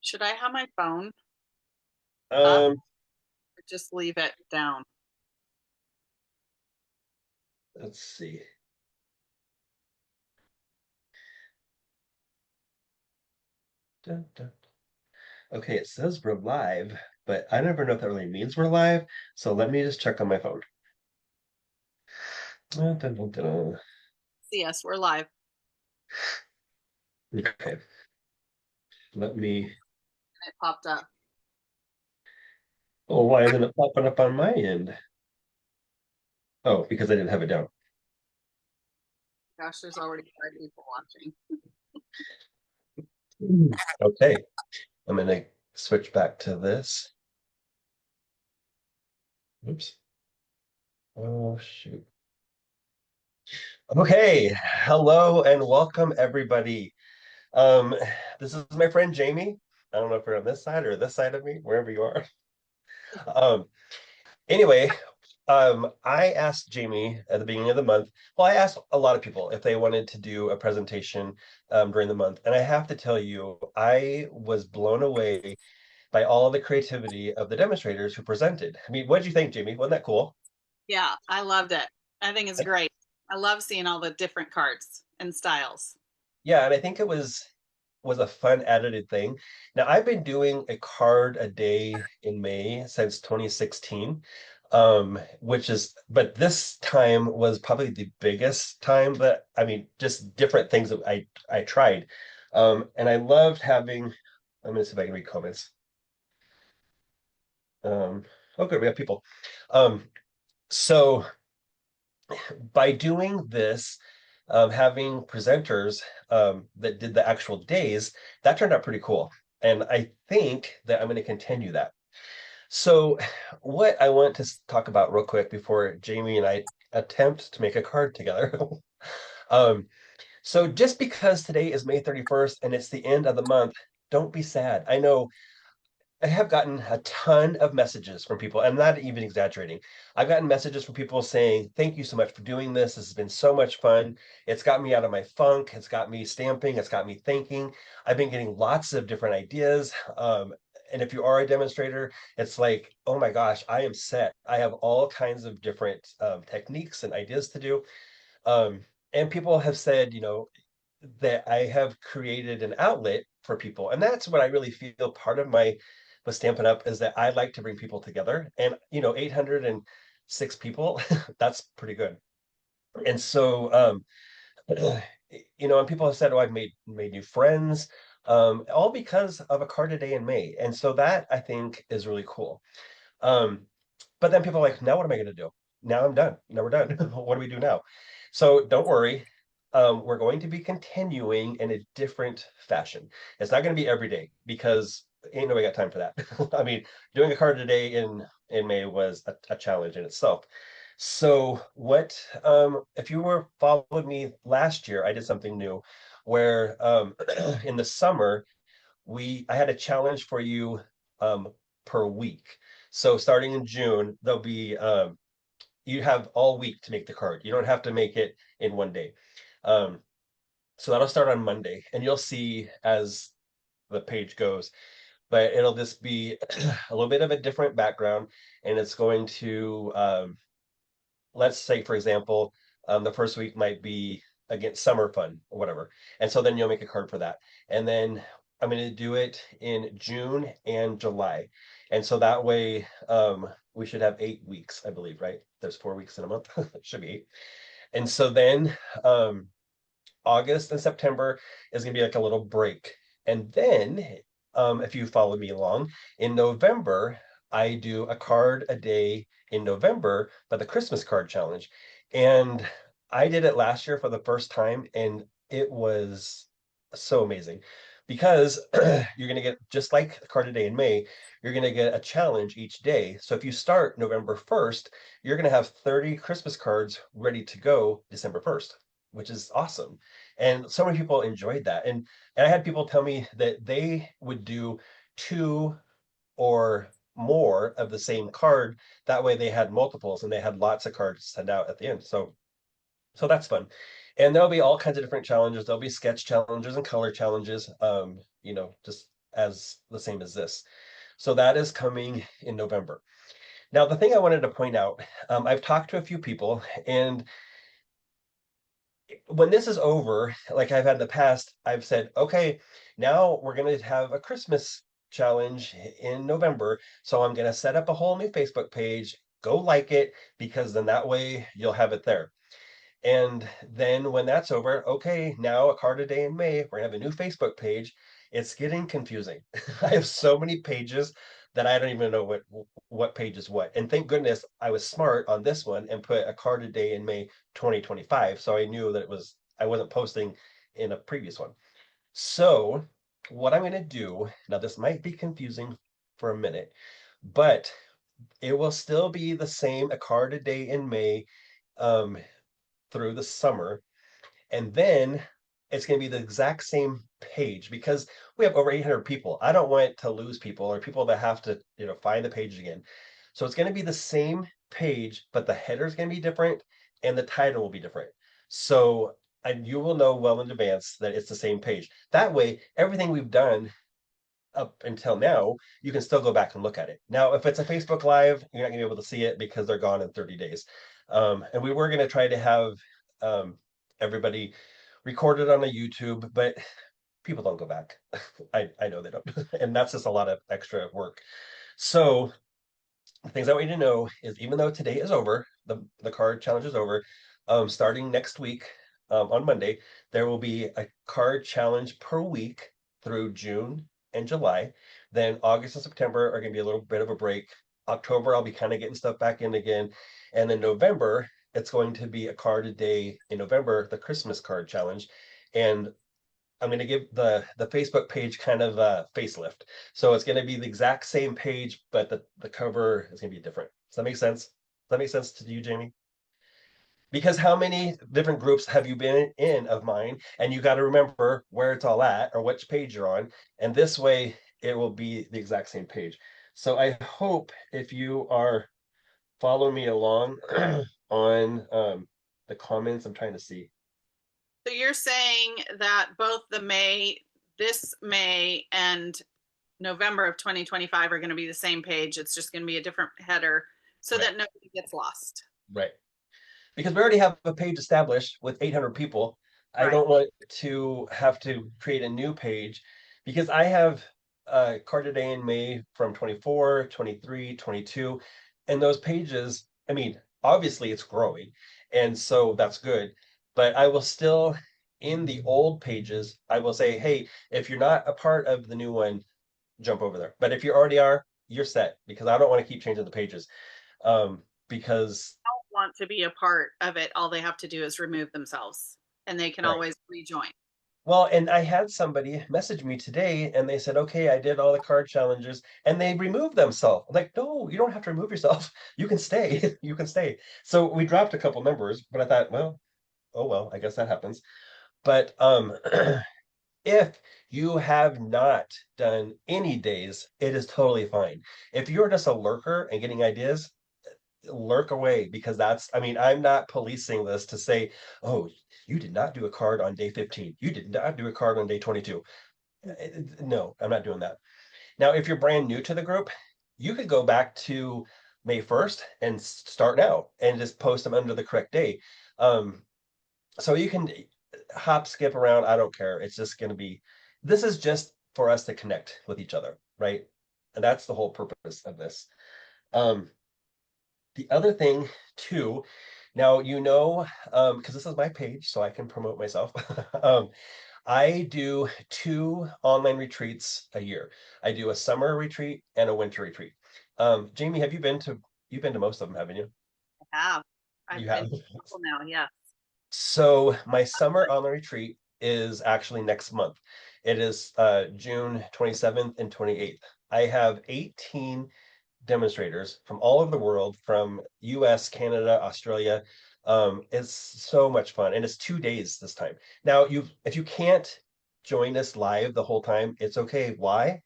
Should I have my phone up Um, or just leave it down? let's see. Dun, dun. Okay, it says we're live, but I never know if that really means we're live. So let me just check on my phone. Dun, dun, dun, dun. Yes, we're live. Okay, let me. It popped up. Oh, why isn't it popping up on my end? Oh, because I didn't have it down. Gosh, there's already five people watching. Okay, I'm gonna switch back to this. Oops. Oh, shoot. Okay, hello and welcome everybody. Um, this is my friend Jamie. I don't know if you're on this side or this side of me, wherever you are. Um, anyway, I asked Jamie at the beginning of the month. Well, I asked a lot of people if they wanted to do a presentation during the month, and I have to tell you, I was blown away by all of the creativity of the demonstrators who presented. I mean, what did you think, Jamie? Wasn't that cool? Yeah, I loved it. I think it's great. I love seeing all the different cards and styles. Yeah, and I think it was a fun added thing. Now I've been doing a card a day in May since 2016. Which is but this time was probably the biggest time, but I mean just different things that I tried. And I loved having I'm gonna see if I can read comments. Um, oh good, we have people. So by doing this, having presenters that did the actual days, that turned out pretty cool. And I think that I'm going to continue that. So, what I want to talk about real quick before Jamie and I attempt to make a card together. um, so, just because today is May 31st and it's the end of the month, don't be sad. I know I have gotten a ton of messages from people. I'm not even exaggerating. I've gotten messages from people saying, "Thank you so much for doing this. This has been so much fun. It's got me out of my funk. It's got me stamping. It's got me thinking." I've been getting lots of different ideas. And if you are a demonstrator, it's like, oh my gosh, I am set. I have all kinds of different techniques and ideas to do. Um, and people have said, that I have created an outlet for people. And that's what I really feel part of my with Stampin' Up is that I like to bring people together. And 806 people, that's pretty good. And so and people have said, "Oh, I've made new friends." All because of a card a day in May. And so that I think is really cool. Um, but then people are like, now what am I going to do? Now I'm done. Now we're done. What do we do now? So don't worry. We're going to be continuing in a different fashion. It's not going to be every day because ain't nobody got time for that. I mean, doing a card a day in May was a challenge in itself. So what if you were following me last year, I did something new where in the summer I had a challenge for you um, per week. So starting in June, there'll be you have all week to make the card. You don't have to make it in one day. Um, so that'll start on Monday, and you'll see as the page goes. But it'll just be a little bit of a different background, and it's going to let's say, for example, the first week might be against summer fun or whatever. And so then you'll make a card for that. And then I'm going to do it in June and July. And so that way we should have 8 weeks, I believe, right? There's 4 weeks in a month. It should be eight. And so then August and September is going to be like a little break. And then if you follow me along, in November, I do a card a day in November, but the Christmas card challenge. And I did it last year for the first time, and it was so amazing because you're going to get just like the card a day in May, you're going to get a challenge each day. So if you start November 1st, you're going to have 30 Christmas cards ready to go December 1st, which is awesome. And so many people enjoyed that. And I had people tell me that they would do two or more of the same card. That way they had multiples and they had lots of cards to send out at the end. So that's fun. And there'll be all kinds of different challenges. There'll be sketch challenges and color challenges. Just as the same as this. So that is coming in November. Now, the thing I wanted to point out, I've talked to a few people, and when this is over, like I've had in the past, I've said, okay, now we're going to have a Christmas challenge in November. So I'm going to set up a whole new Facebook page. Go like it, because then that way you'll have it there. And then when that's over, okay, now a card a day in May, we're gonna have a new Facebook page. It's getting confusing. I have so many pages that I don't even know what page is what. And thank goodness I was smart on this one and put a card a day in May 2025. So I knew that I wasn't posting in a previous one. So what I'm gonna do, now this might be confusing for a minute, but it will still be the same, a card a day in May. Um, through the summer. And then it's going to be the exact same page because we have over 800 people. I don't want to lose people or people that have to, find the page again. So it's going to be the same page, but the header is going to be different and the title will be different. So and you will know well in advance that it's the same page. That way, everything we've done up until now, you can still go back and look at it. Now, if it's a Facebook Live, you're not gonna be able to see it because they're gone in 30 days. And we were gonna try to have everybody recorded on a YouTube, but people don't go back. I know they don't, and that's just a lot of extra work. So the things I want you to know is even though today is over, the card challenge is over, starting next week, on Monday, there will be a card challenge per week through June and July. Then August and September are going to be a little bit of a break. October, I'll be kind of getting stuff back in again. And then November, it's going to be a card a day in November, the Christmas card challenge. And I'm going to give the Facebook page kind of a facelift. So it's going to be the exact same page, but the cover is going to be different. Does that make sense? Does that make sense to you, Jamie? Because how many different groups have you been in of mine? And you got to remember where it's all at or which page you're on. And this way it will be the exact same page. So I hope if you are following me along on the comments, I'm trying to see. So you're saying that both this May and November of 2025 are going to be the same page. It's just going to be a different header so Right. that nobody gets lost. Right. Because we already have a page established with 800 people. I Right. don't want to have to create a new page because I have card a day in May from 24, 23, 22, and those pages, I mean, obviously it's growing, and so that's good, but I will still, in the old pages, I will say, hey, if you're not a part of the new one, jump over there. But if you already are, you're set because I don't want to keep changing the pages. Because Want to be a part of it, all they have to do is remove themselves and they can right. always rejoin. Well, and I had somebody message me today and they said, okay, I did all the card challenges and they removed themselves. I'm like, no, you don't have to remove yourself. You can stay. You can stay. So we dropped a couple members, but I thought, well, oh well, I guess that happens. But if you have not done any days, it is totally fine. If you're just a lurker and getting ideas, lurk away because I mean, I'm not policing this to say, oh, you did not do a card on day 15. You did not do a card on day 22. No, I'm not doing that. Now, if you're brand new to the group, you could go back to May 1st and start now and just post them under the correct day. Um, so you can hop, skip around. I don't care. It's just going to be, this is just for us to connect with each other, right? And that's the whole purpose of this. Um, the other thing too, now because this is my page, so I can promote myself. I do two online retreats a year. I do a summer retreat and a winter retreat. Jamie, you've been to most of them, haven't you? I have. You I've been have. to a couple now. Yeah. So my summer online retreat is actually next month. It is June 27th and 28th. I have 18 demonstrators from all over the world, from US, Canada, Australia. It's so much fun, and it's 2 days this time. Now, if you can't join us live the whole time, it's okay. Why?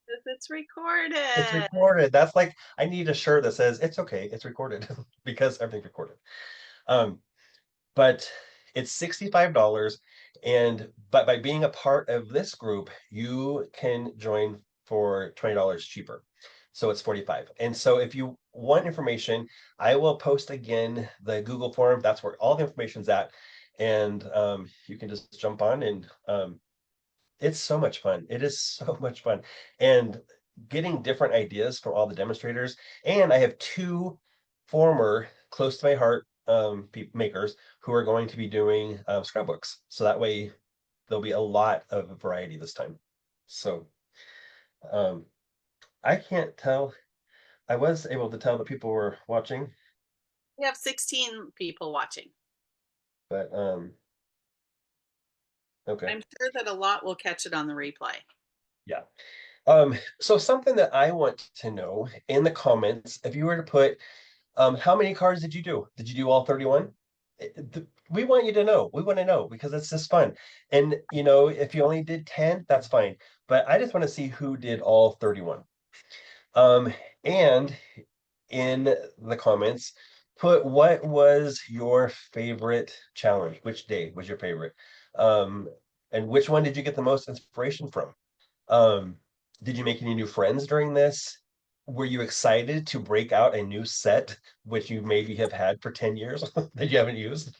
It's It's recorded. recorded. That's like I need a shirt that says it's okay, it's recorded because everything's recorded. Um, but it's $65. But by being a part of this group, you can join for $20 cheaper. So it's 45. And so if you want information, I will post again the Google form. That's where all the information's at. And you can just jump on, and it's so much fun. It is so much fun. And getting different ideas from all the demonstrators. And I have two former close to my heart makers who are going to be doing scrapbooks. So that way there'll be a lot of variety this time. So um, I can't tell. I was able to tell that people were watching, We have 16 people watching. but okay. I'm sure that a lot will catch it on the replay. Yeah. So something that I want to know in the comments, if you were to put, how many cards did you do? Did you do all 31? We want you to know. We want to know because it's just fun. And you know, if you only did 10, that's fine. But I just want to see who did all 31. And in the comments, put what was your favorite challenge? Which day was your favorite? Um, and which one did you get the most inspiration from? Um, did you make any new friends during this? Were you excited to break out a new set, which you maybe have had for 10 years that you haven't used?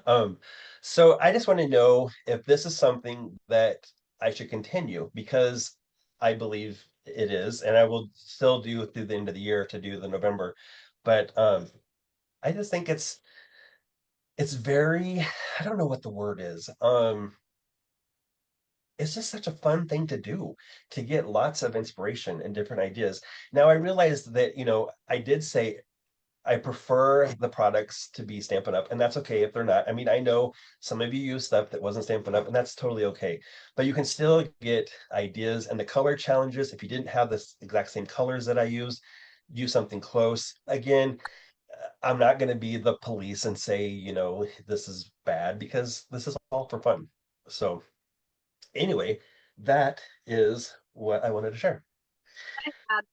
Um, so I just want to know if this is something that I should continue because I believe it is, and I will still do through the end of the year to do the November. But I just think it's very, I don't know what the word is. It's just such a fun thing to do to get lots of inspiration and different ideas. Now I realized that, you know, I did say I prefer the products to be Stampin' Up, and that's okay if they're not. I mean, I know some of you use stuff that wasn't Stampin' Up, and that's totally okay. But you can still get ideas and the color challenges. If you didn't have the exact same colors that I use something close. Again, I'm not going to be the police and say, you know, this is bad because this is all for fun. So anyway, that is what I wanted to share. Add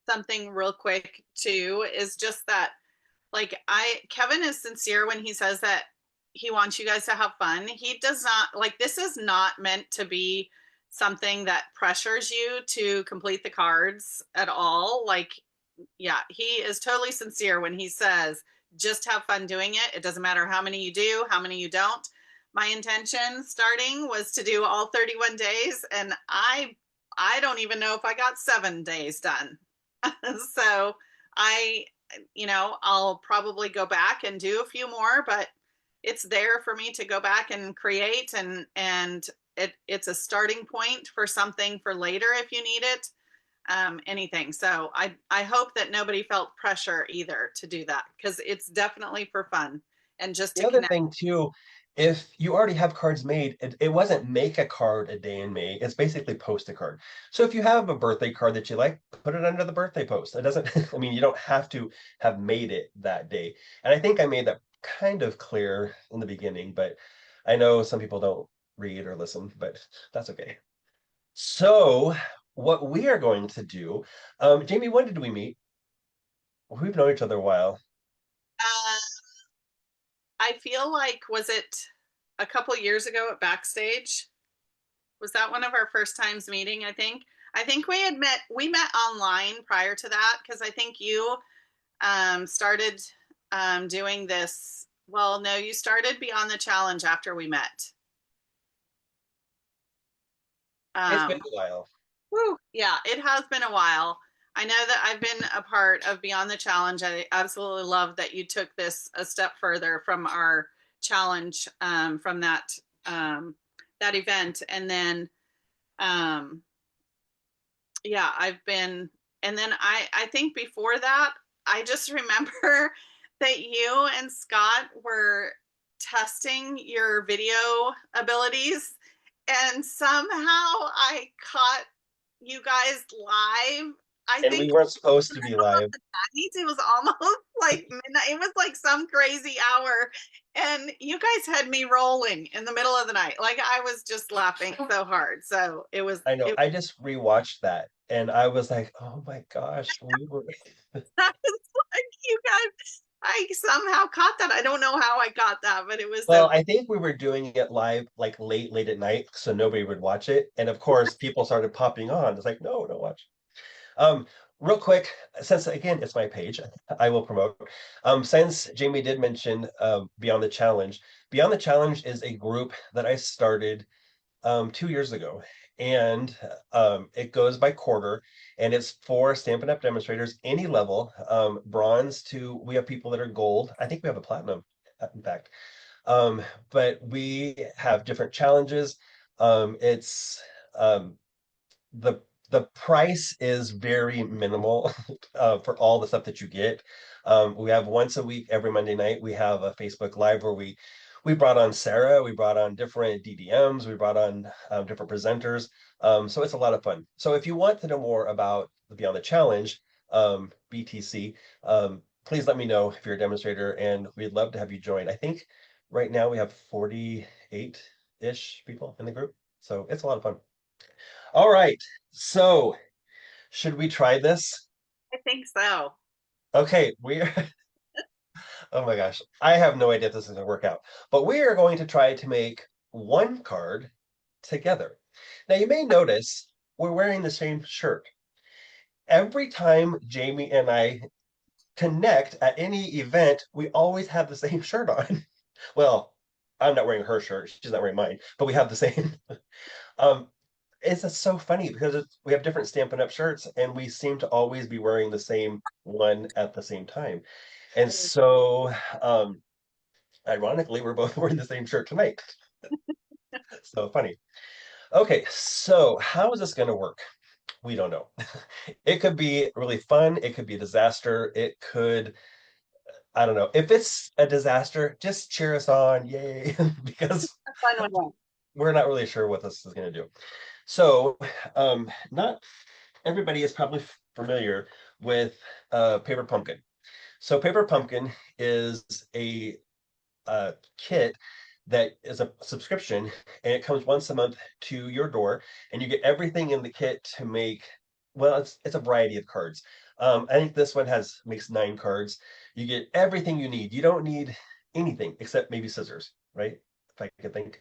something real quick too is just that like Kevin is sincere when he says that he wants you guys to have fun. He does not like this is not meant to be something that pressures you to complete the cards at all. Like, yeah, he is totally sincere when he says just have fun doing it. It doesn't matter how many you do, how many you don't. My intention starting was to do all 31 days, and I don't even know if I got 7 days done. So I, I'll probably go back and do a few more, but it's there for me to go back and create, and it's a starting point for something for later if you need it. Anything. So I hope that nobody felt pressure either to do that because it's definitely for fun and just The to other connect. thing too, if you already have cards made, it wasn't make a card a day in May. It's basically post a card. So if you have a birthday card that you like, put it under the birthday post. It doesn't, I mean, you don't have to have made it that day. And I think I made that kind of clear in the beginning, but I know some people don't read or listen, but that's okay. So what we are going to do, Jamie, when did we meet? We've known each other a while. Uh, I feel like was it a couple years ago at Backstage? Was that one of our first times meeting? I think we met online prior to that because I think you started doing this. Well, no, you started Beyond the Challenge after we met. It's been Um, a while. Whew, yeah, it has been a while. I know that I've been a part of Beyond the Challenge. I absolutely love that you took this a step further from our challenge from that event, and then um, yeah, and then I think before that, I just remember that you and Scott were testing your video abilities, and somehow I caught you guys live. I And we think weren't supposed to be live. it was almost like midnight. It was like some crazy hour, and you guys had me rolling in the middle of the night. Like I was just laughing so hard. So it was I know. it I just rewatched that and I was like, oh my gosh, we were was like you guys. I somehow caught that. I don't know how I caught that, but it was so. Well, I think we were doing it live like late at night, so nobody would watch it. And of course, people started popping on. It's like, no, don't watch. Um, Real quick, since again it's my page, I will promote. Since Jamie did mention Beyond the Challenge, Beyond the Challenge is a group that I started 2 years ago, and it goes by quarter, and it's for Stampin' Up! Demonstrators, any level, bronze to we have people that are gold. I think we have a platinum, in fact. But we have different challenges. It's the the price is very minimal for all the stuff that you get. We have once a week, every Monday night, we have a Facebook Live where we brought on Sarah, we brought on different DDMs, we brought on different presenters. So it's a lot of fun. So if you want to know more about the Beyond the Challenge, BTC, please let me know if you're a demonstrator, and we'd love to have you join. I think right now we have 48-ish people in the group, so it's a lot of fun. All right. So, should we try this? I think so. Okay, we're oh my gosh. I have no idea if this is gonna work out, but we are going to try to make one card together. Now, you may notice we're wearing the same shirt. Every time Jamie and I connect at any event, we always have the same shirt on. Well, I'm not wearing her shirt, she's not wearing mine, but we have the same. Um, it's just so funny because we have different Stampin' Up! Shirts, and we seem to always be wearing the same one at the same time. And so, um, ironically, we're both wearing the same shirt tonight. So funny. Okay, so how is this going to work? We don't know. It could be really fun. It could be a disaster. It could, I don't know. If it's a disaster, just cheer us on. Yay. Because A fun one. we're not really sure what this is going to do. So, not everybody is probably familiar with Paper Pumpkin. So Paper Pumpkin is a kit that is a subscription, and it comes once a month to your door, and you get everything in the kit to make. Well, it's a variety of cards. I think this one has makes 9 cards. You get everything you need. You don't need anything except maybe scissors, right? If I could think.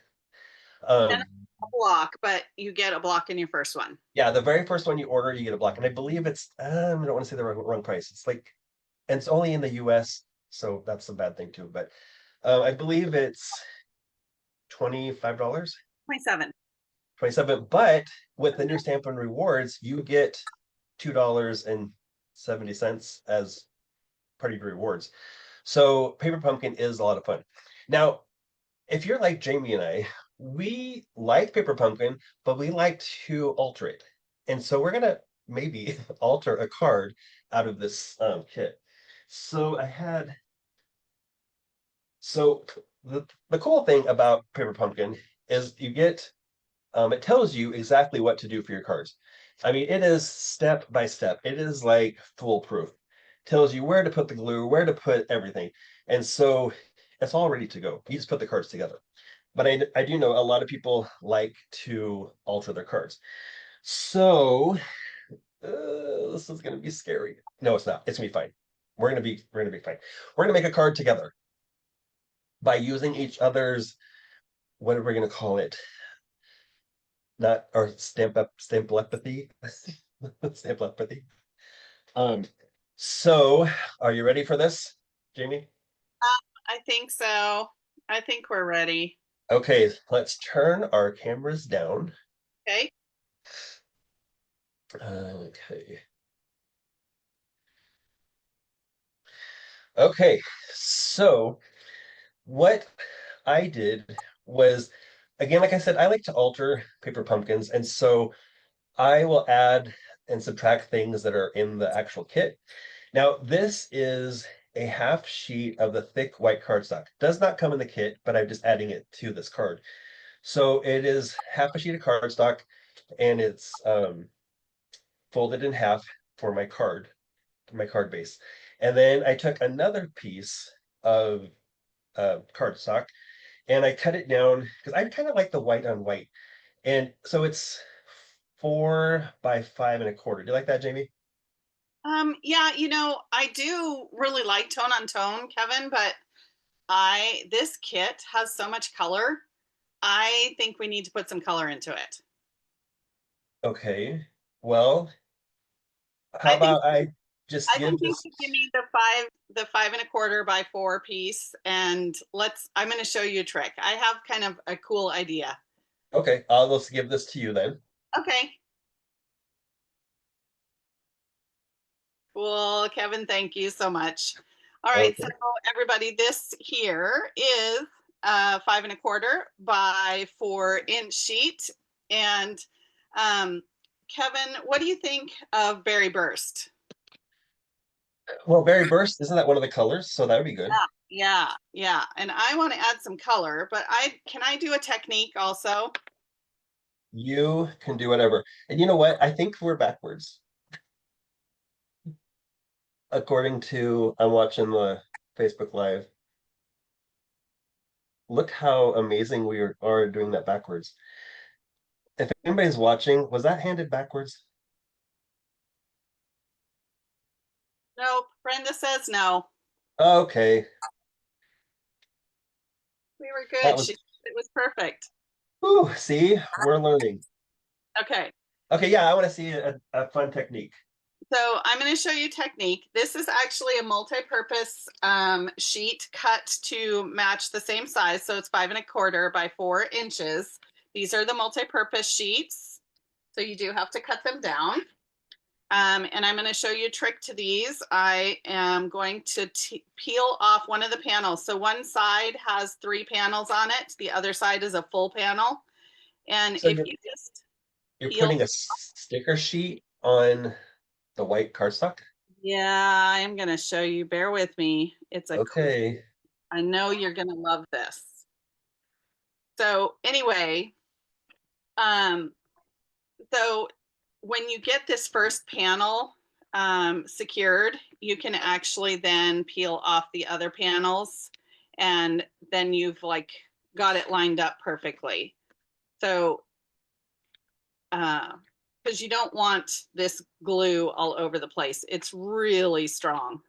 And Um, a block, but you get a block in your first one. yeah, the very first one you order, you get a block, and I believe it's I don't want to say the wrong price. It's like, and it's only in the U.S., so that's a bad thing too. But I believe it's $25, 27. 27. But with the new Stampin' Rewards, you get $2.70 as part of your rewards. So Paper Pumpkin is a lot of fun. Now, if you're like Jamie and I, we like Paper Pumpkin, but we like to alter it. And so we're gonna maybe alter a card out of this kit. So I had so the cool thing about Paper Pumpkin is you get it tells you exactly what to do for your cards. I mean, it is step by step. It is like foolproof. Tells you where to put the glue, where to put everything. And so it's all ready to go. You just put the cards together. But I do know a lot of people like to alter their cards. So this is gonna be scary. No, it's not. It's gonna be fine. We're gonna be fine. We're gonna make a card together by using each other's, what are we gonna call it? Not or stamplepathy. Stamplepathy. Um, so are you ready for this, Jamie? I think so. I think we're ready. Okay, let's turn our cameras down. Okay. Okay. Okay, so what I did was, again, like I said, I like to alter Paper Pumpkins, and so I will add and subtract things that are in the actual kit. Now, this is a half sheet of the thick white cardstock. Does not come in the kit, but I'm just adding it to this card. So it is half a sheet of cardstock, and it's folded in half for my card base. And then I took another piece of cardstock, and I cut it down because I kind of like the white on white. And so it's 4 by 5 1/4. Do you like that, Jamie? Yeah, I do really like tone on tone, Kevin, but this kit has so much color. I think we need to put some color into it. Okay. Well, how I think about I just I give think you this? should give me the 5 1/4 by 4 piece, and I'm going to show you a trick. I have kind of a cool idea. Okay, I'll just give this to you then. Okay, cool, Kevin. Thank you so much. All right, so Okay. everybody, this here is a 5 1/4 by 4 inch sheet, and Kevin, what do you think of Berry Burst? Well, Berry Burst, isn't that one of the colors? So that would be good. Yeah, yeah. And I want to add some color, but I do a technique also? You can do whatever. And you know what? I think we're backwards. According to, I'm watching the Facebook Live. Look how amazing are doing that backwards. If anybody's watching, was that handed backwards? Nope. Brenda says no. Okay, We were that good. was, It was perfect. whew, see, we're learning. Okay. Okay, yeah, I want to see a fun technique. So I'm going to show you technique. This is actually a multi-purpose sheet cut to match the same size. So it's 5 1/4 by 4 inches. These are the multi-purpose sheets. So you do have to cut them down. And I'm going to show you a trick to these. I am going to peel off one of the panels. So one side has 3 panels on it. The other side is a full panel. And So if you're you just you're peel, putting a sticker sheet on the white cardstock? yeah, I'm going to show you. Bear with me. Okay. I know you're going to love this. So anyway, um, so when you get this first panel secured, you can actually then peel off the other panels, and then you've like got it lined up perfectly. So, because you don't want this glue all over the place, it's really strong.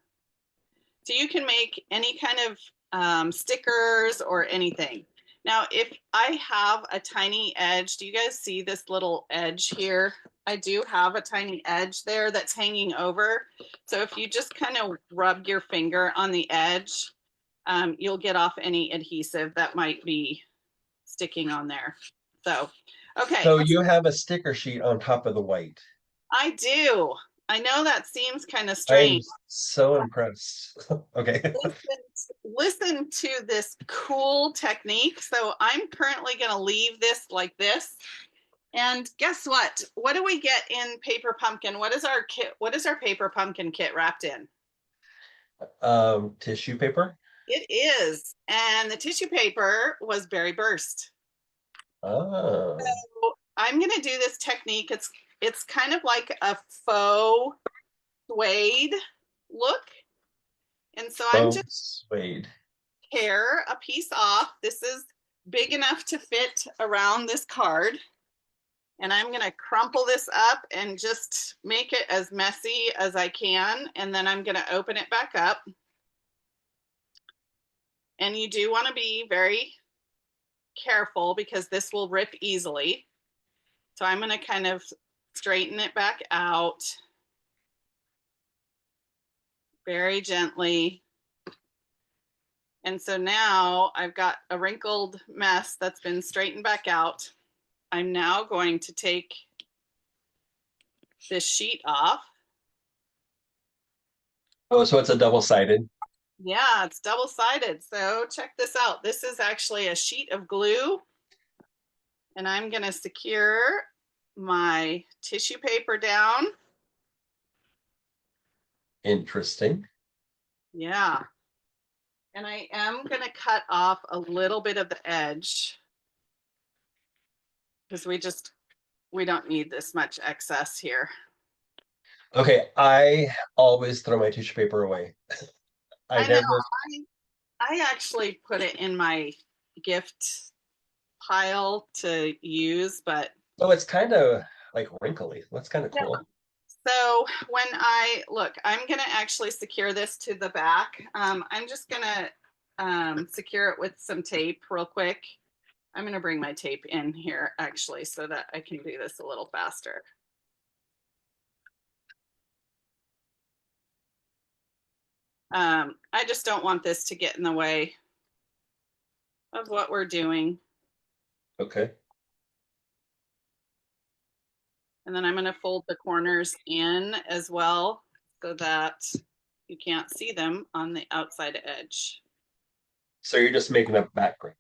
So you can make any kind of stickers or anything. Now, if I have a tiny edge, do you guys see this little edge here? I do have a tiny edge there that's hanging over. So if you just kind of rub your finger on the edge, you'll get off any adhesive that might be sticking on there. So, okay, So you have a sticker sheet on top of the white. I do. I know that seems kind of I'm strange. so impressed. Okay. Listen to this cool technique. So I'm currently going to leave this like this. And guess what? What do we get in Paper Pumpkin? What is our kit? What is our Paper Pumpkin kit wrapped in? Tissue paper. It is. And the tissue paper was Berry Burst. Oh, So I'm going to do this technique. It's kind of like a faux suede look. And so I'm just faux suede. tear a piece off. This is big enough to fit around this card. And I'm going to crumple this up and just make it as messy as I can. And then I'm going to open it back up. And you do want to be very careful because this will rip easily. So I'm going to kind of straighten it back out very gently. And so now I've got a wrinkled mess that's been straightened back out. I'm now going to take this sheet off. Oh, so it's a double-sided. Yeah, it's double-sided. So check this out. This is actually a sheet of glue. And I'm going to secure my tissue paper down. Interesting. Yeah. And I am going to cut off a little bit of the edge because we don't need this much excess here. Okay, I always throw my tissue paper away. I I know. never. I actually put it in my gift pile to use, but Oh, it's kind of like wrinkly. That's kind of yeah, cool. So when I look, I'm gonna actually secure this to the back. I'm just gonna secure it with some tape real quick. I'm gonna bring my tape in here actually so that I can do this a little faster. I just don't want this to get in the way of what we're doing. Okay. And then I'm gonna fold the corners in as well so that you can't see them on the outside edge. So you're just making a background.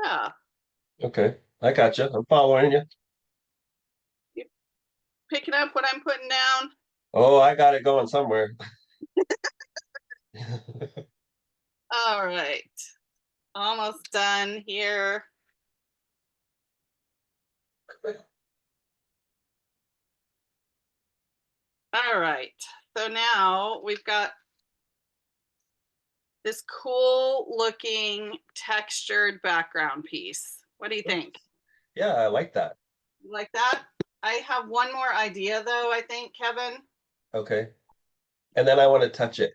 Yeah, Okay. I got you. I'm following you. you picking up what I'm putting down? Oh, I got it going somewhere. All right, almost done here. All right, so now we've got this cool looking textured background piece. What do you think? Yeah, I like that. You like that? I have one more idea though, I think, Kevin. Okay. And then I want to touch it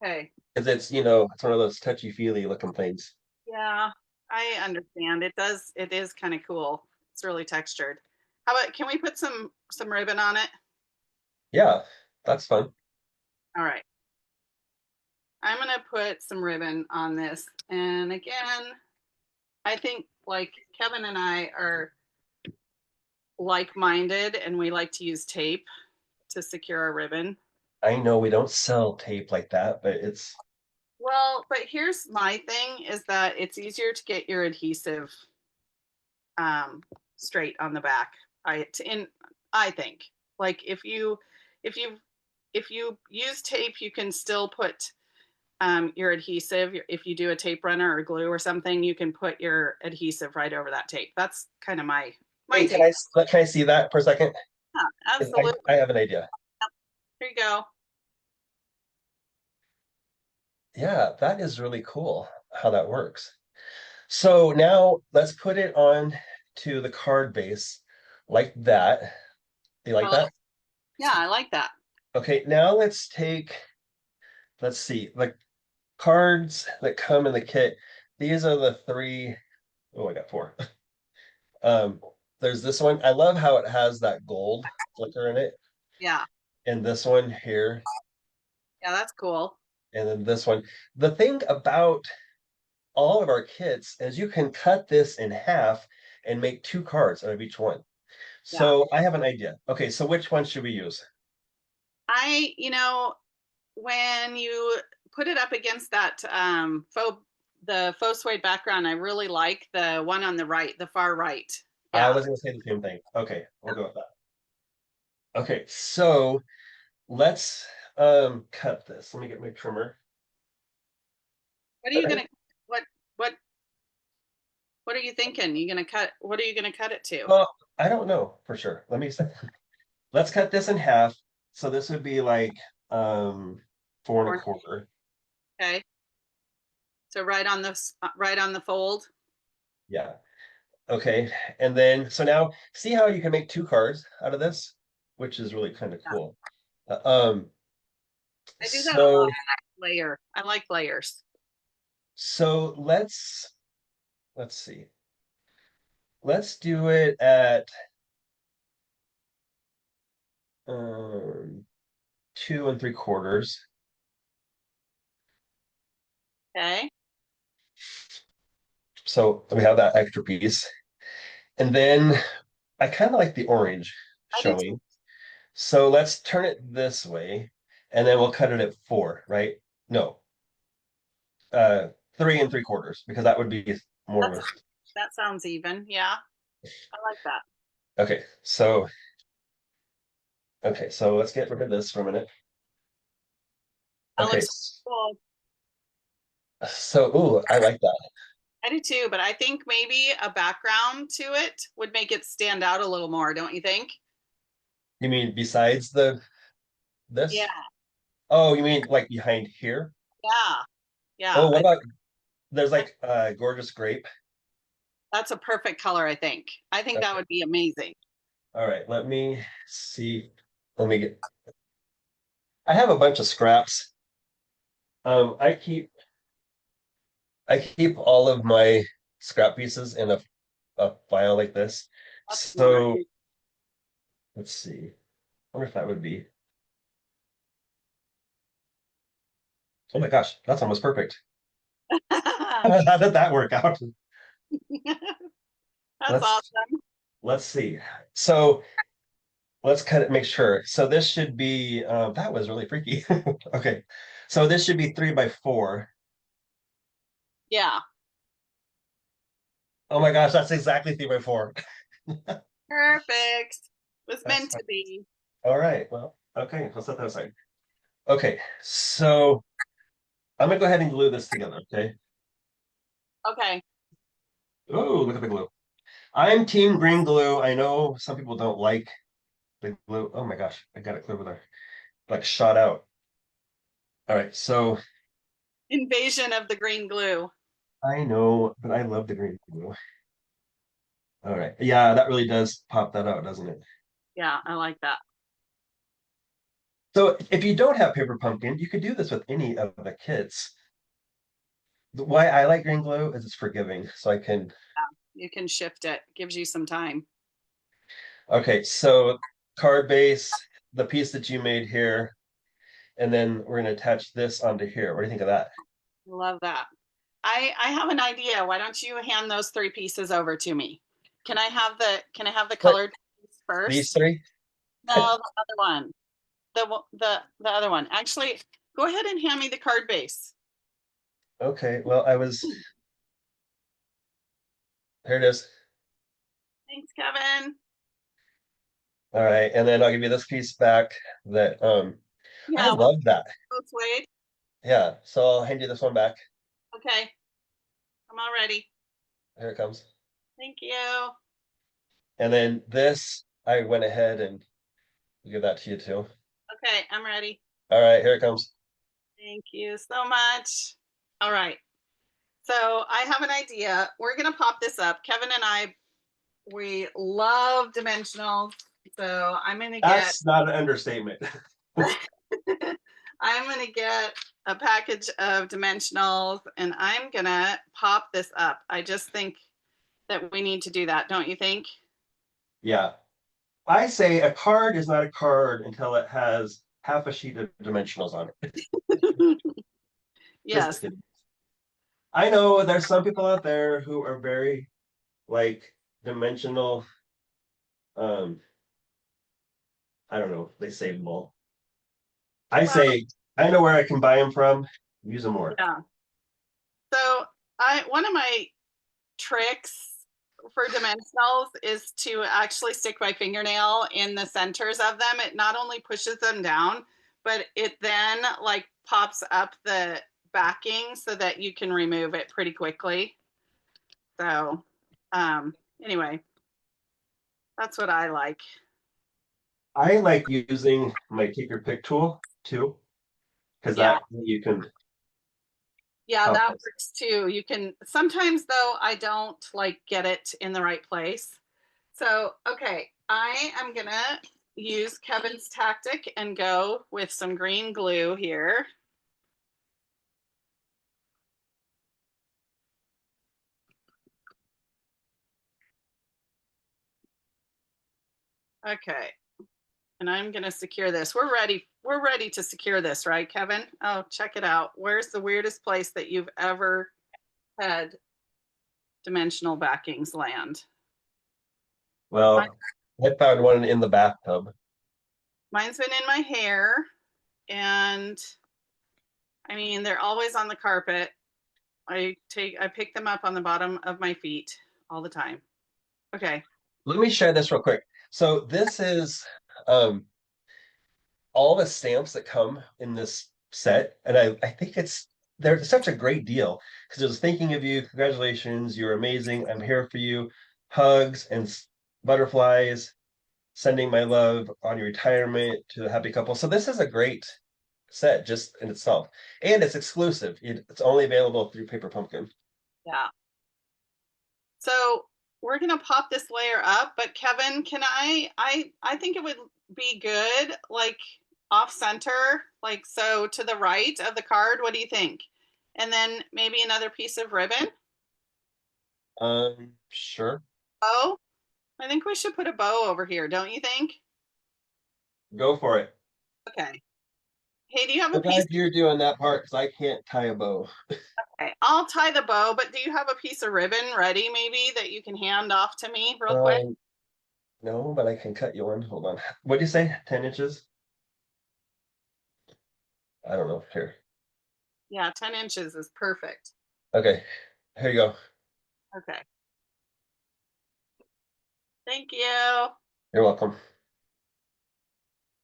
Okay. because it's one of those touchy-feely looking things. Yeah, I understand. It is kind of cool. It's really textured. How about can we put some ribbon on it? Yeah, that's fun. All right. I'm gonna put some ribbon on this. And again, I think like Kevin and I are like-minded and we like to use tape to secure our ribbon. I know we don't sell tape like that, but it's Well, but here's my thing is that it's easier to get your adhesive um, straight on the back. I think like if you if you use tape, you can still put your adhesive. If you do a tape runner or glue or something, you can put your adhesive right over that tape. That's kind of my Hey, take. can I see that for a second? Yeah, 'Cause absolutely. I have an idea. Here you go. Yeah, that is really cool how that works. So now let's put it on to the card base like that. Do you like I that? Yeah, I like that. Okay, now let's see, the cards that come in the kit. These are the three. Oh, I got four. Um, there's this one. I love how it has that gold flicker in it. Yeah, And this one here, yeah, that's cool. and then this one. The thing about all of our kits is you can cut this in half and make two cards out of each one. Yeah, So I have an idea. Okay, so which one should we use? you know, when you put it up against that the faux suede background, I really like the one on the right, the far right. I Yeah. was gonna say the same thing. Okay, we'll go with that. Okay, so let's cut this. Let me get my trimmer. What are you gonna what what what are you thinking? You gonna cut what are you gonna cut it to? Well, I don't know for sure. Let's cut this in half. So this would be like four and a Or quarter. okay. So right on the fold. Yeah. Okay. And then so now see how you can make two cards out of this, which is really kind of Yeah. cool. Uh, Um, I do that a lot. so Layer. I like layers. so let's see. Let's do it at um 2 and 3/4. Okay. So we have that extra piece. And then I kind of like the orange I do too. showing. So let's turn it this way and then we'll cut it at 4, right? No, 3 and 3/4, because that would be more of That's that sounds even. Yeah. I like that. a, okay, so let's get rid of this for a minute. That Okay, looks cool. so, ooh, I like that. I do too, but I think maybe a background to it would make it stand out a little more, don't you think? You mean besides Yeah, this? Oh, you mean like behind here? yeah, yeah. Oh, what about there's like gorgeous grape. That's a perfect color, I think. I think that Okay, would be amazing. All right, let me see. Let me get, I have a bunch of scraps. Um, I keep I keep all of my scrap pieces in a file like this. That's smart. So let's see. I wonder if that would be. Oh my gosh, that's almost perfect. How did that work out? That's Let's awesome. let's see. So let's cut it, make sure. So this should be that was really freaky. Okay. So this should be 3 by 4. Yeah, Oh my gosh, that's exactly 3 by 4. perfect. Was That's meant to be. all right. Well, okay, let's set that aside. Okay, so I'm gonna go ahead and glue this together, okay? Okay. Oh, look at the glue. I'm team green glue. I know some people don't like the glue. Oh my gosh, I got it clear with there. Like shot out. All right, so Invasion of the green glue. I know, but I love the green glue. All right. Yeah, that really does pop that out, doesn't it? Yeah, I like that. So if you don't have paper pumpkin, you could do this with any of the kits. Why I like green glue is it's forgiving. So I can, You can shift it. Gives you some time. okay, so card base, the piece that you made here, and then we're gonna attach this onto here. What do you think of that? Love that. I have an idea. Why don't you hand those three pieces over to me? Can I have the What? colored piece These first? three? No, the other one. The other one. Actually, go ahead and hand me the card base. Okay, well, I was, here it is. Thanks, Kevin. All right, and then I'll give you this piece back that I Yeah, we'll love that. both wait. Yeah, so I'll hand you this one back. Okay, I'm all ready. Here it comes. Thank you. And then this, I went ahead and give that to you too. Okay, I'm ready. All right, here it comes. Thank you so much. All right. So I have an idea. We're gonna pop this up. Kevin and I, we love dimensionals. So I'm gonna get That's not an understatement. I'm gonna get a package of dimensionals and I'm gonna pop this up. I just think that we need to do that, don't you think? Yeah. I say a card is not a card until it has half a sheet of dimensionals on it. Just Yes. kidding. I know there's some people out there who are very like dimensional, um, I don't know, they say more. I Well, say I know where I can buy them from, use them more. yeah. So I one of my tricks for dimensionals is to actually stick my fingernail in the centers of them. It not only pushes them down, but it then like pops up the backing so that you can remove it pretty quickly. So, anyway, that's what I like. I like using my take your pick tool too, because Yeah. that you can Yeah, oh, that works too. You can sometimes though I don't like get it in the right place. So, okay, I am gonna use Kevin's tactic and go with some green glue here. Okay, and I'm gonna secure this. We're ready. We're ready to secure this, right, Kevin? Oh, check it out. Where's the weirdest place that you've ever had dimensional backings land? Mine, well, I found one in the bathtub. mine's been in my hair, and I mean, they're always on the carpet. I pick them up on the bottom of my feet all the time. Okay. Let me share this real quick. So this is um all the stamps that come in this set, and I think they're such a great deal because I was thinking of you. Congratulations, you're amazing. I'm here for you. Hugs and butterflies, sending my love on your retirement to the happy couple. So this is a great set just in itself, and it's exclusive. It's only available through Paper Pumpkin. Yeah. So we're gonna pop this layer up, but Kevin, can I think it would be good, like off center, like so to the right of the card. What do you think? And then maybe another piece of ribbon. Sure. Oh, I think we should put a bow over here, don't you think? Go for it. Okay. Hey, do you have a I'm piece? glad you're doing that part because I can't tie a bow. Okay, I'll tie the bow, but do you have a piece of ribbon ready maybe that you can hand off to me real quick? Um, no, but I can cut you one. Hold on. What do you say? 10 inches? I don't know. Here. Yeah, 10 inches is perfect. Okay. Here you go. Okay. Thank you. You're welcome.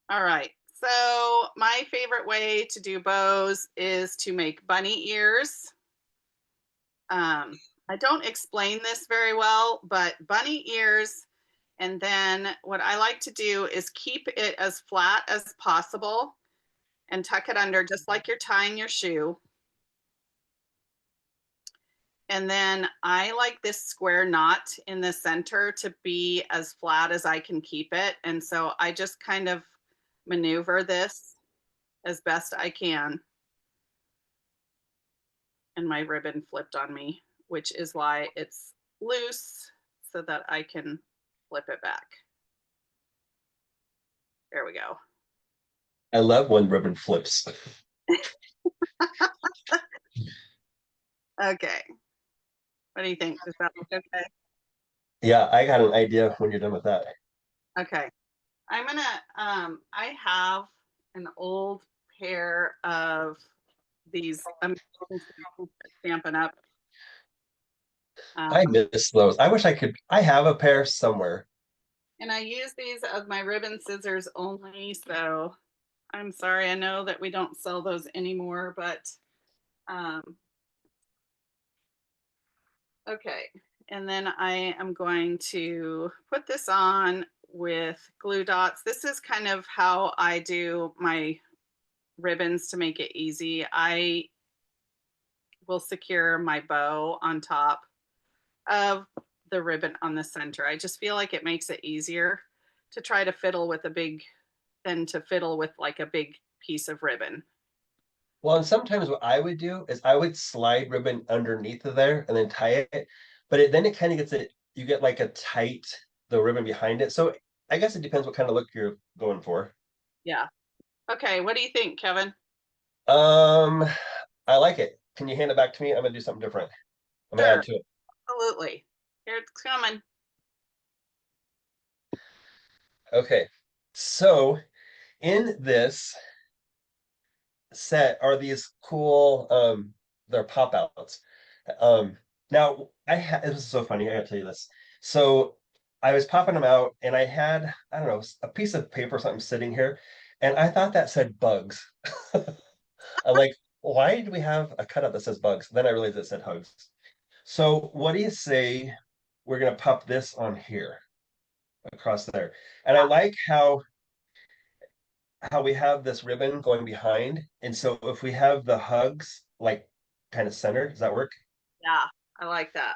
All right. So my favorite way to do bows is to make bunny ears. I don't explain this very well, but bunny ears. And then what I like to do is keep it as flat as possible and tuck it under just like you're tying your shoe. And then I like this square knot in the center to be as flat as I can keep it. And so I just kind of maneuver this as best I can. And my ribbon flipped on me, which is why it's loose so that I can flip it back. There we go. I love when ribbon flips. Okay. What do you think? Does that look okay? Yeah, I got an idea when you're done with that. Okay. I'm gonna I have an old pair of these Stampin' Up. I Um, miss those. I wish I could. I have a pair somewhere. and I use these as my ribbon scissors only, so I'm sorry. I know that we don't sell those anymore, but um, okay. And then I am going to put this on with glue dots. This is kind of how I do my ribbons to make it easy. I will secure my bow on top of the ribbon on the center. I just feel like it makes it easier to try to fiddle with a big than to fiddle with like a big piece of ribbon. Well, and sometimes what I would do is I would slide ribbon underneath of there and then tie it, but then it kind of gets it. You get like a tight the ribbon behind it. So I guess it depends what kind of look you're going for. Yeah. Okay. What do you think, Kevin? Um, I like it. Can you hand it back to me? I'm gonna do something different. I'm gonna Sure. add to it. Absolutely. Here it's coming. Okay. So in this set are these cool they're pop outs. Um now this is so funny, I gotta tell you this. So I was popping them out and I had, I don't know, a piece of paper or something sitting here, and I thought that said bugs. I'm like, why do we have a cutout that says bugs? Then I realized it said hugs. So what do you say we're gonna pop this on here across there? And I like how we have this ribbon going behind. And so if we have the hugs like kind of centered, does that work? Yeah, I like that.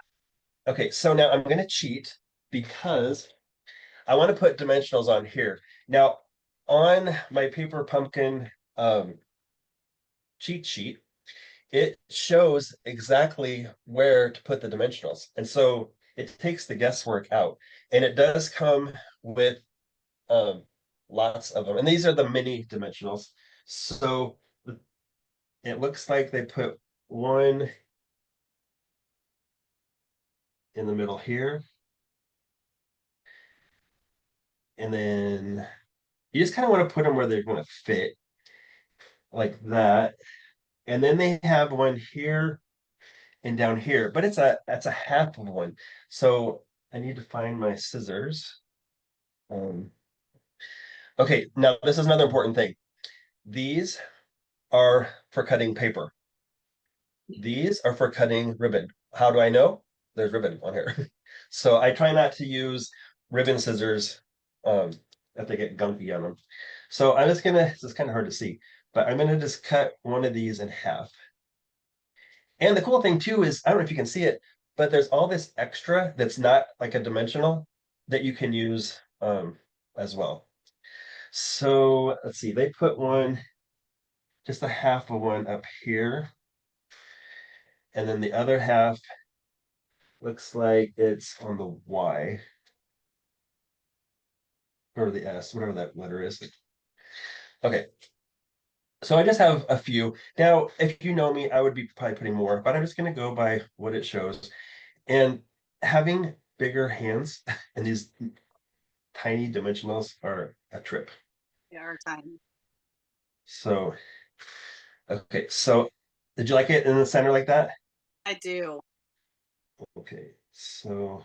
Okay, so now I'm going to cheat because I want to put dimensionals on here. Now, on my paper pumpkin cheat sheet, it shows exactly where to put the dimensionals. And so it takes the guesswork out. And it does come with um, lots of them. And these are the mini dimensionals. So it looks like they put one in the middle here. And then you just kind of want to put them where they're going to fit like that. And then they have one here and down here, but that's a half of one. So I need to find my scissors. Um, okay, now this is another important thing. These are for cutting paper. These are for cutting ribbon. How do I know? There's ribbon on here. So I try not to use ribbon scissors um, if they get gunky on them. So I'm just gonna, this is kind of hard to see, but I'm gonna just cut one of these in half. And the cool thing too is, I don't know if you can see it, but there's all this extra that's not like a dimensional that you can use as well. So let's see, they put one, just a half of one up here. And then the other half looks like it's on the Y or the S, whatever that letter is. Okay. So I just have a few. Now, if you know me, I would be probably putting more, but I'm just going to go by what it shows. And having bigger hands and these tiny dimensionals are a trip. They are tiny. So, okay. So, did you like it in the center like that? I do. Okay. So,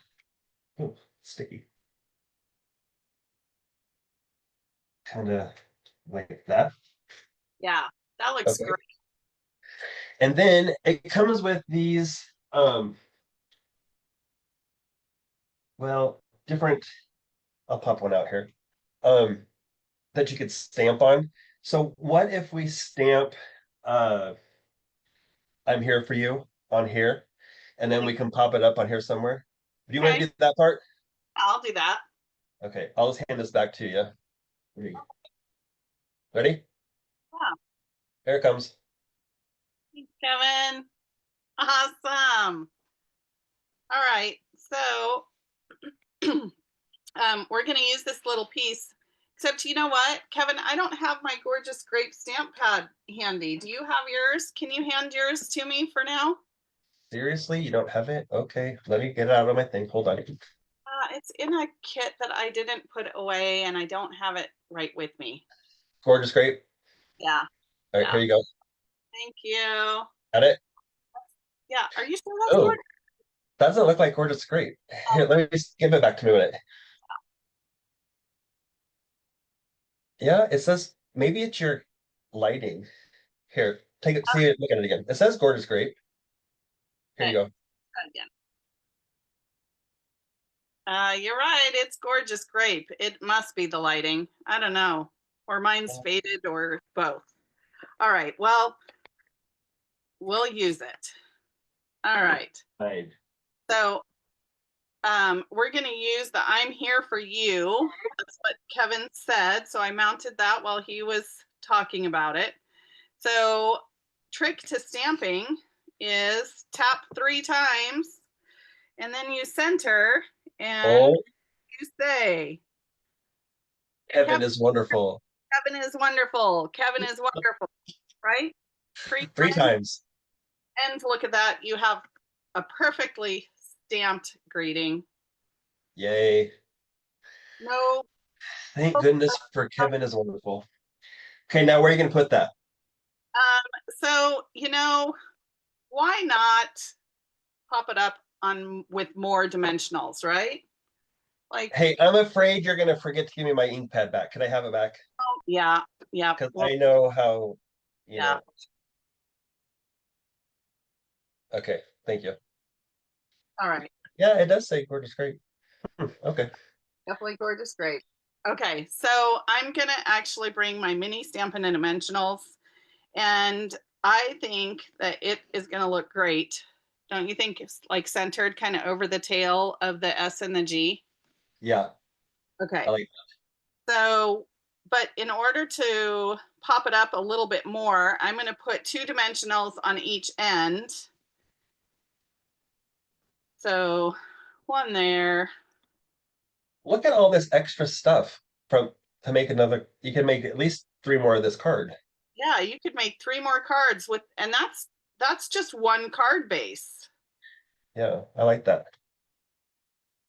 oh, sticky. Kind of like that. Yeah, that looks Okay. great. And then it comes with these, well, different, I'll pop one out here, that you could stamp on. So what if we stamp, uh, I'm here for you on here, and then we can pop it up on here somewhere? Do you want Okay, to do that part? I'll do that. Okay, I'll just hand this back to you. Ready? Yeah, Here it comes. thanks, Kevin. Awesome. All right, so we're gonna use this little piece. Except, you know what, Kevin? I don't have my gorgeous grape stamp pad handy. Do you have yours? Can you hand yours to me for now? Seriously, you don't have it? Okay, let me get it out of my thing. Hold on. It's in a kit that I didn't put away, and I don't have it right with me. Gorgeous grape. Yeah, All right, yeah. here you go. Thank you. Got it? Yeah, are you sure that's Oh, gorgeous? doesn't look like gorgeous grape. Oh, Here, let me just give it back to me a minute. Yeah, it says maybe it's your lighting. Here, take it, see it, look at it again. It says gorgeous grape. Here okay. you go. Again. You're right. It's gorgeous grape. It must be the lighting. I don't know. Or mine's faded or both. All right. Well, we'll use it. All right. Fine. So we're going to use the I'm here for you. That's what Kevin said. So I mounted that while he was talking about it. So trick to stamping is tap 3 times and then you center and Oh, you say, Kevin Kevin, is wonderful. Kevin is wonderful. Kevin is wonderful, right? 3 Three times. times. And look at that. You have a perfectly stamped greeting. Yay. No. Thank goodness for Kevin is wonderful. Okay, now where are you gonna put that? So, why not pop it up on with more dimensionals, right? Like, Hey, I'm afraid you're gonna forget to give me my ink pad back. Can I have it back? oh, yeah, yeah, Because well, I know how, you yeah. know. Okay, thank you. All right. Yeah, it does say gorgeous grape. Okay. Definitely gorgeous. Great. Okay, so I'm gonna actually bring my mini Stampin' and Dimensionals, and I think that it is gonna look great. Don't you think it's like centered kind of over the tail of the S and the G? Yeah, I Okay, like so, but in order to pop it up a little bit more, I'm gonna put 2 dimensionals on each end. So one there. look at all this extra stuff from to make another. You can make at least 3 more of this card. Yeah, you could make 3 more cards with, and that's just one card base. Yeah, I like that.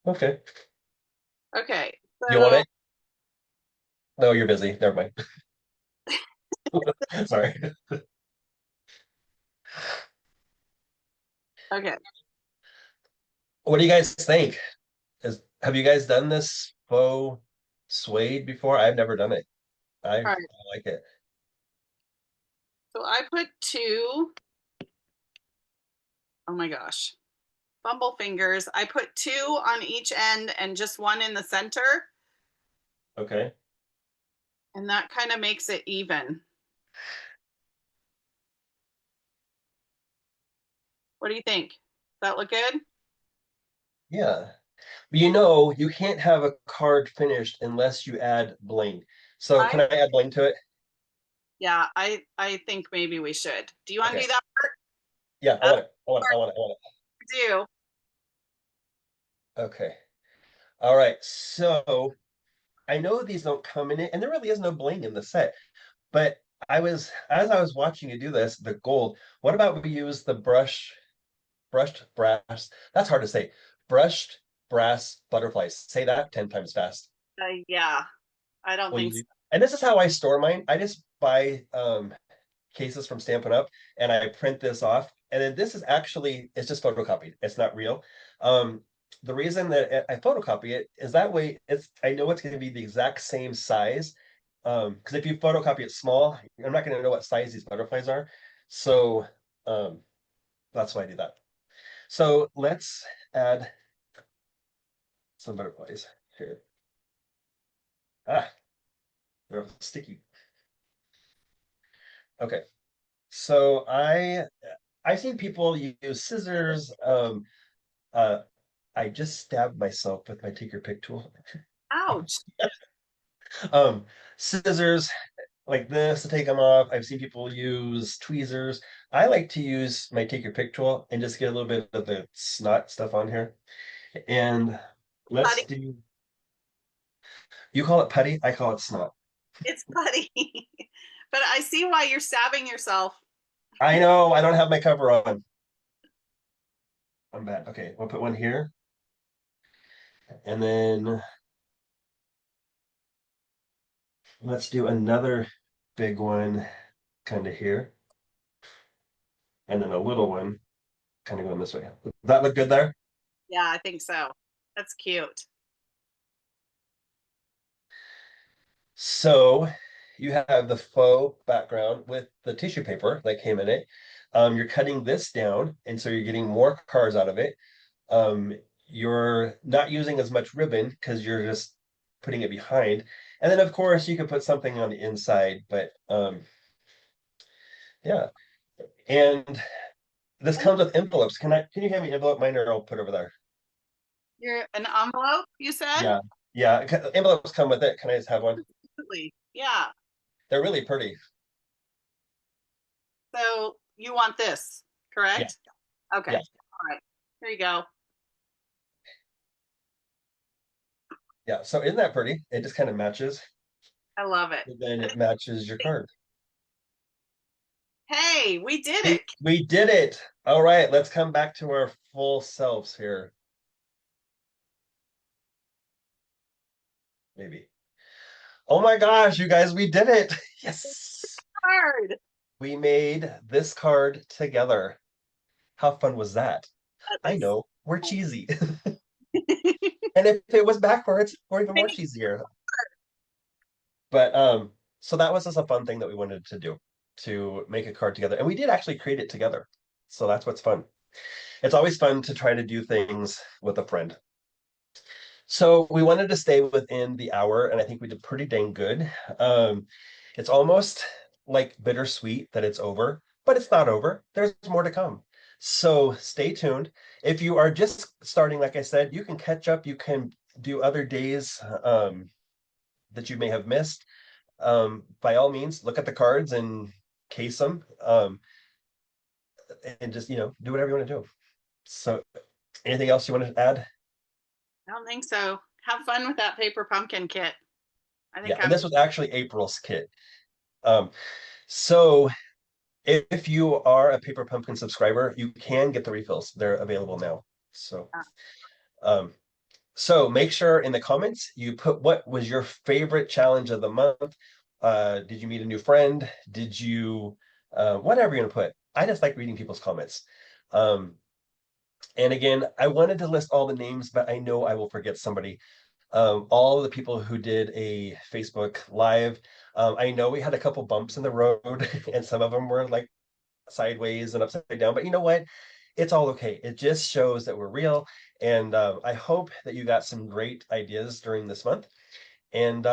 Okay. Okay, You want so it? No, you're busy. Never mind. Sorry. okay, What do you guys think? Have you guys done this faux suede before? I've never done it. I all right. like it. So I put 2. Oh my gosh, bumble fingers. I put 2 on each end and just 1 in the center, Okay. and that kind of makes it even. What do you think? Does that look good? Yeah. But you know, you can't have a card finished unless you add bling. So I can I add bling to it? Yeah, I think maybe we should. Do you want to Okay. do that part? Yeah, I That's want it. I want it. I want it. I want what we do. it. Okay. All right. So I know these don't come in it, and there really is no bling in the set. But as I was watching you do this, the gold. What about we use the brushed brass? That's hard to say. Brushed brass butterflies. Say that 10 times fast. Yeah, I don't Will think you? so. And this is how I store mine. I just buy cases from Stampin' Up, and I print this off. And then this is actually it's just photocopied. It's not real. Um, the reason that I photocopy it is that way it's I know it's going to be the exact same size. Because if you photocopy it small, I'm not going to know what size these butterflies are. So um, that's why I do that. So let's add some butterflies here. Ah, they're sticky. Okay. So I've seen people use scissors. Uh, I just stabbed myself with my take your pick tool. Ouch. Um, Scissors like this to take them off. I've seen people use tweezers. I like to use my take your pick tool and just get a little bit of the snot stuff on here. And Putty. let's do, you call it putty, I call it snot. It's putty. But I see why you're stabbing yourself. I know, I don't have my cover on. I'm bad. Okay, we'll put one here. And then let's do another big one kind of here. And then a little one kind of going this way. Does that look good there? Yeah, I think so. That's cute. So you have the faux background with the tissue paper that came in it. You're cutting this down, and so you're getting more cars out of it. You're not using as much ribbon because you're just putting it behind. And then, of course, you could put something on the inside, but yeah. And this And comes with envelopes. Can you hand me an envelope? Mine are I'll put over there. you're an envelope, you said? Yeah. Yeah. Envelopes come with it. Can I just have one? Absolutely. Yeah. They're really pretty. So you want this, Yeah. correct? Okay. Yeah. All right. Here you go. Yeah. So isn't that pretty? It just kind of matches. I love it. And then it matches your card. Hey, we did We it. we did it. All right, let's come back to our full selves here. Maybe. Oh my gosh, you guys, we did it. Yes. Hard. We made this card together. How fun was that? That I was know, we're cheesy. And if it was backwards, we're even more cheesier. But so that was just a fun thing that we wanted to do to make a card together. And we did actually create it together. So that's what's fun. It's always fun to try to do things with a friend. So we wanted to stay within the hour, and I think we did pretty dang good. It's almost like bittersweet that it's over, but it's not over. There's more to come. So stay tuned. If you are just starting, like I said, you can catch up. You can do other days that you may have missed. By all means, look at the cards and case them, and just do whatever you want to do. So, anything else you want to add? I don't think so. Have fun with that paper pumpkin kit. I Yeah, think and I'm this was actually April's kit. Um, so if you are a Paper Pumpkin subscriber, you can get the refills. They're available now. So um, so make sure in the comments you put what was your favorite challenge of the month. Did you meet a new friend? Did you whatever you're gonna put. I just like reading people's comments. Um, and again, I wanted to list all the names, but I know I will forget somebody. All the people who did a Facebook Live. I know we had a couple bumps in the road, and some of them were like sideways and upside down, but you know what? It's all okay. It just shows that we're real. And I hope that you got some great ideas during this month. And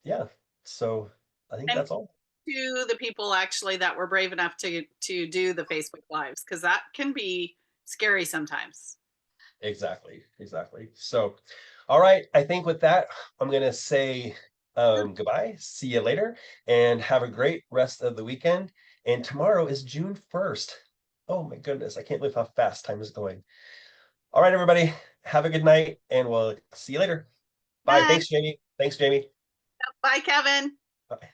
yeah, so I think and that's all. to the people actually that were brave enough to do the Facebook lives because that can be scary sometimes. Exactly. So, all right, I think with that, I'm gonna say goodbye, see you later, and have a great rest of the weekend. And tomorrow is June 1st. Oh my goodness, I can't believe how fast time is going. All right, everybody, have a good night, and we'll see you later. Bye. Bye. Thanks, Jamie. Thanks, Jamie. Bye, Kevin. Bye.